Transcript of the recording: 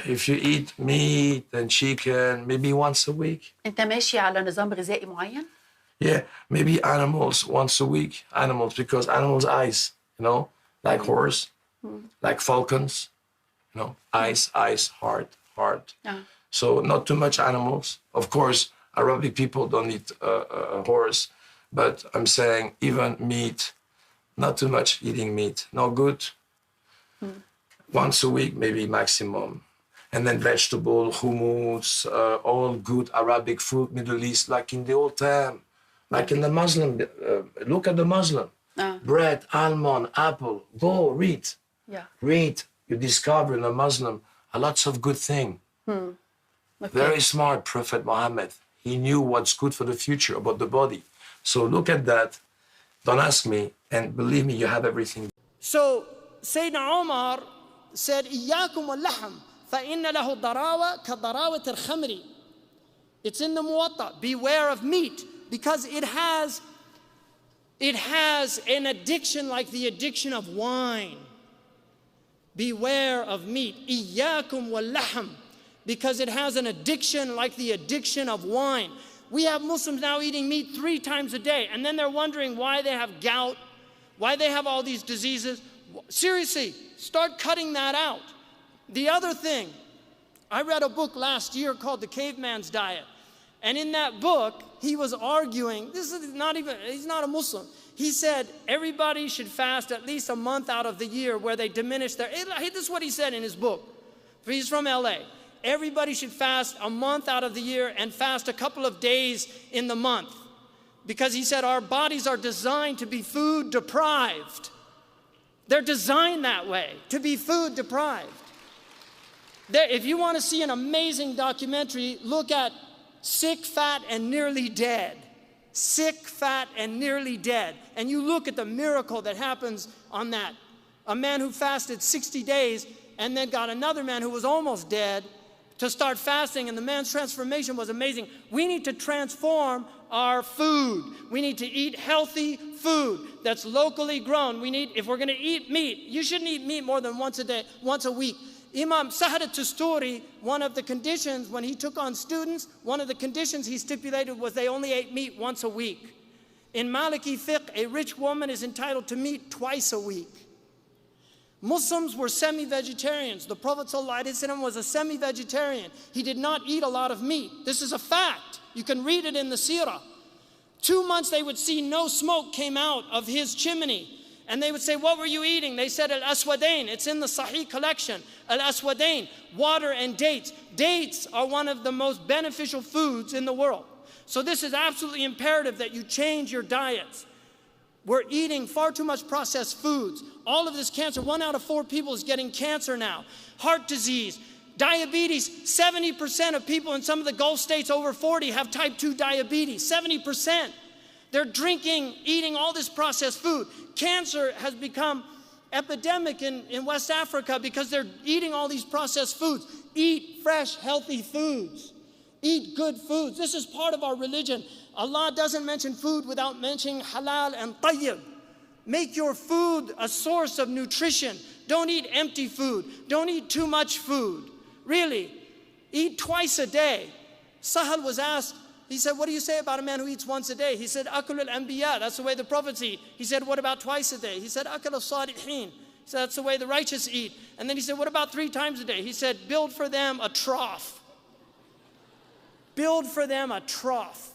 If you eat meat and chicken, maybe once a week. أنت ماشي على نظام غذائي معين؟ Yeah, maybe animals once a week. Animals, because animals ice, you know, like horse, like falcons, you know, ice, heart. So not too much animals. Of course, Arabic people don't eat horse, but I'm saying even meat, not too much eating meat. No good. Once a week, maybe maximum. And then vegetable, hummus, all good Arabic food, Middle East, like in the old time, like in the Muslim. Look at the Muslim. Bread, almond, apple. Go read. Yeah. Read. You discover in a Muslim a lots of good thing. Okay. Very smart Prophet Muhammad. He knew what's good for the future about the body. So look at that. Don't ask me, and believe me, you have everything. So Sayyidina Umar said, إياكم واللحم فإن له ضراوة كضراوة الخمر. It's in the Muwatta. Beware of meat, because it has an addiction like the addiction of wine. Beware of meat. إياكم واللحم, because it has an addiction like the addiction of wine. We have Muslims now eating meat 3 times a day, and then they're wondering why they have gout, why they have all these diseases. Seriously, start cutting that out. The other thing, I read a book last year called The Caveman's Diet. And in that book, he was arguing, he's not a Muslim. He said everybody should fast at least a month out of the year where they diminish their, this is what he said in his book. He's from LA. Everybody should fast a month out of the year and fast a couple of days in the month. Because he said our bodies are designed to be food deprived. They're designed that way, to be food deprived. If you want to see an amazing documentary, look at Sick, Fat, and Nearly Dead. Sick, Fat, and Nearly Dead. And you look at the miracle that happens on that. A man who fasted 60 days and then got another man who was almost dead to start fasting, and the man's transformation was amazing. We need to transform our food. We need to eat healthy food that's locally grown. If we're going to eat meat, you shouldn't eat meat more than once a week. Imam Sahar al-Tusturi, one of the conditions when he took on students, one of the conditions he stipulated was they only ate meat once a week. In Maliki fiqh, a rich woman is entitled to meat twice a week. Muslims were semi-vegetarians. The Prophet ﷺ was a semi-vegetarian. He did not eat a lot of meat. This is a fact. You can read it in the seerah. 2 months they would see no smoke came out of his chimney. And they would say, what were you eating? They said, al-aswadain. It's in the Sahih collection. Al-aswadain, water and dates. Dates are one of the most beneficial foods in the world. So this is absolutely imperative that you change your diets. We're eating far too much processed foods. All of this cancer, 1 out of 4 people is getting cancer now. Heart disease, diabetes. 70% of people in some of the Gulf states over 40 have type 2 diabetes. 70%. They're drinking, eating all this processed food. Cancer has become epidemic in West Africa because they're eating all these processed foods. Eat fresh, healthy foods. Eat good foods. This is part of our religion. Allah doesn't mention food without mentioning halal and tayyib. Make your food a source of nutrition. Don't eat empty food. Don't eat too much food. Really, eat twice a day. Sahal was asked, he said, what do you say about a man who eats once a day? He said, akul al-anbiya, that's the way the prophets eat. He said, what about twice a day? He said, akul al-salihin. He said, that's the way the righteous eat. And then he said, what about 3 times a day? He said, build for them a trough. Build for them a trough.